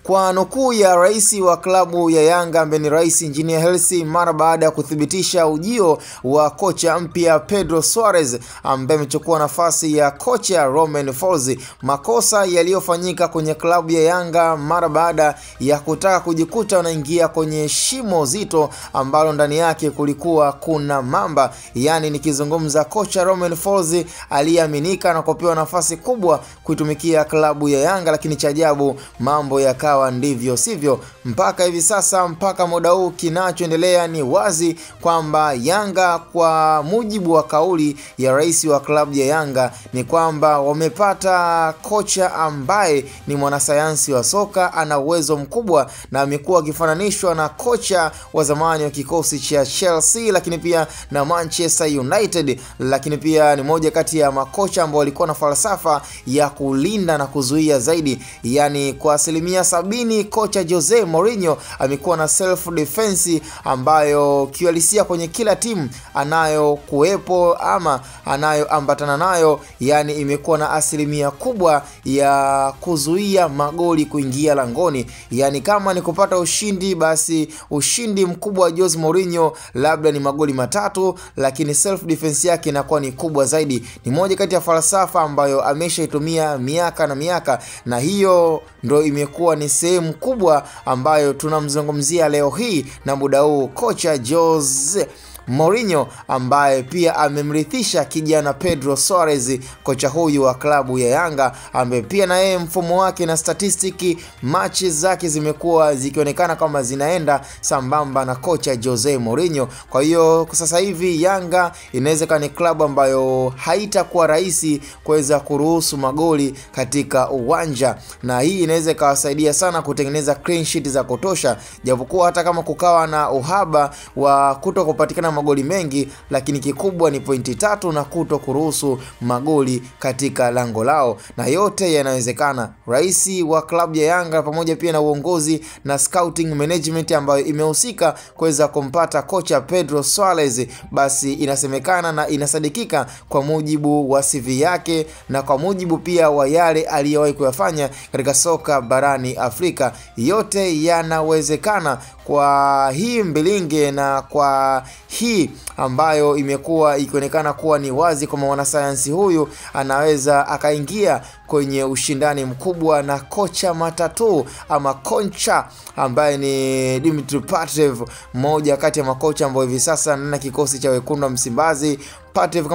Kwa nukuu ya rais wa klabu ya Yanga ambaye ni Rais Engineer Hersi mara baada ya kuthibitisha ujio wa kocha mpya Pedro Suarez ambaye amechukua nafasi ya kocha Romain Folz, makosa yaliyofanyika kwenye klabu ya Yanga mara baada ya kutaka kujikuta wanaingia kwenye shimo zito ambalo ndani yake kulikuwa kuna mamba. Yani nikizungumza kocha Romain Folz aliyeaminika na kupewa nafasi kubwa kuitumikia klabu ya Yanga, lakini cha ajabu mambo yakawa ndivyo sivyo. Mpaka hivi sasa, mpaka muda huu, kinachoendelea ni wazi kwamba Yanga, kwa mujibu wa kauli ya rais wa klabu ya Yanga, ni kwamba wamepata kocha ambaye ni mwanasayansi wa soka, ana uwezo mkubwa na amekuwa akifananishwa na kocha wa zamani wa kikosi cha Chelsea, lakini pia na Manchester United, lakini pia ni moja kati ya makocha ambao walikuwa na falsafa ya kulinda na kuzuia zaidi. Yani kwa asilimia 70 kocha Jose Mourinho amekuwa na self defense ambayo kiuhalisia kwenye kila timu anayo kuwepo ama anayoambatana nayo, yani imekuwa na asilimia kubwa ya kuzuia magoli kuingia langoni. Yani kama ni kupata ushindi, basi ushindi mkubwa wa Jose Mourinho labda ni magoli 3, lakini self defense yake inakuwa ni kubwa zaidi. Ni moja kati ya falsafa ambayo ameshaitumia miaka na miaka, na hiyo ndio imekuwa ni sehemu kubwa ambayo tunamzungumzia leo hii na muda huu kocha Jose Mourinho, ambaye pia amemrithisha kijana Pedro Suarez, kocha huyu wa klabu ya Yanga, ambaye pia na yeye mfumo wake na statistiki matches zake zimekuwa zikionekana kama zinaenda sambamba na kocha Jose Mourinho. Kwa hiyo sasa hivi Yanga inaweza ni klabu ambayo haitakuwa rahisi kuweza kuruhusu magoli katika uwanja, na hii inaweza ikawasaidia sana kutengeneza clean sheet za kutosha, japokuwa hata kama kukawa na uhaba wa kutokupatikana magoli mengi, lakini kikubwa ni pointi 3 na kuto kuruhusu magoli katika lango lao, na yote yanawezekana. Rais wa klabu ya Yanga pamoja pia na uongozi na scouting management ambayo imehusika kuweza kumpata kocha Pedro Suarez, basi inasemekana na inasadikika kwa mujibu wa CV yake na kwa mujibu pia wa yale aliyowahi kuyafanya katika soka barani Afrika, yote yanawezekana kwa hii mbilinge na kwa hii ambayo imekuwa ikionekana kuwa ni wazi kwa mwanasayansi huyu anaweza akaingia kwenye ushindani mkubwa na kocha matatu ama koncha ambaye ni Dimitri Pantev, mmoja kati ya makocha ambao hivi sasa na kikosi cha wekundu wa Msimbazi. Pantev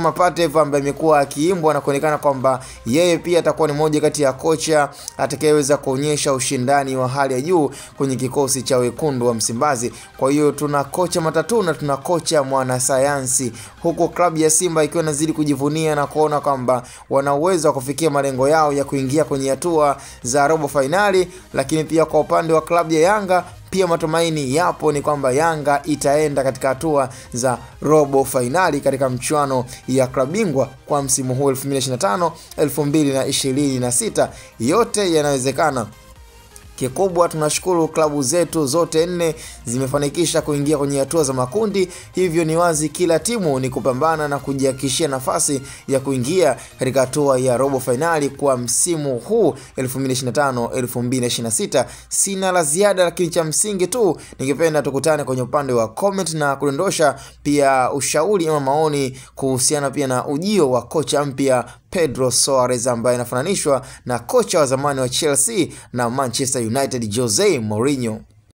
ambaye amekuwa akiimbwa na kuonekana kwamba yeye pia atakuwa ni moja kati ya kocha atakayeweza kuonyesha ushindani wa hali ya juu kwenye kikosi cha wekundu wa Msimbazi. Kwa hiyo tuna kocha matatu na tuna kocha mwanasayansi, huko klabu ya Simba ikiwa inazidi kujivunia na kuona kwamba wana uwezo wa kufikia malengo yao ya kuingia kwenye hatua za robo finali. Lakini pia kwa upande wa klabu ya Yanga pia matumaini yapo ni kwamba Yanga itaenda katika hatua za robo finali katika mchuano ya klabu bingwa kwa msimu huu 2025-2026. Yote yanawezekana. Kikubwa tunashukuru klabu zetu zote 4 zimefanikisha kuingia kwenye hatua za makundi, hivyo ni wazi kila timu ni kupambana na kujihakikishia nafasi ya kuingia katika hatua ya robo finali kwa msimu huu 2025-2026. Sina la ziada, lakini cha msingi tu ningependa tukutane kwenye upande wa comment na kudondosha pia ushauri ama maoni kuhusiana pia na ujio wa kocha mpya Pedro Suarez ambaye anafananishwa na kocha wa zamani wa Chelsea na Manchester United Jose Mourinho.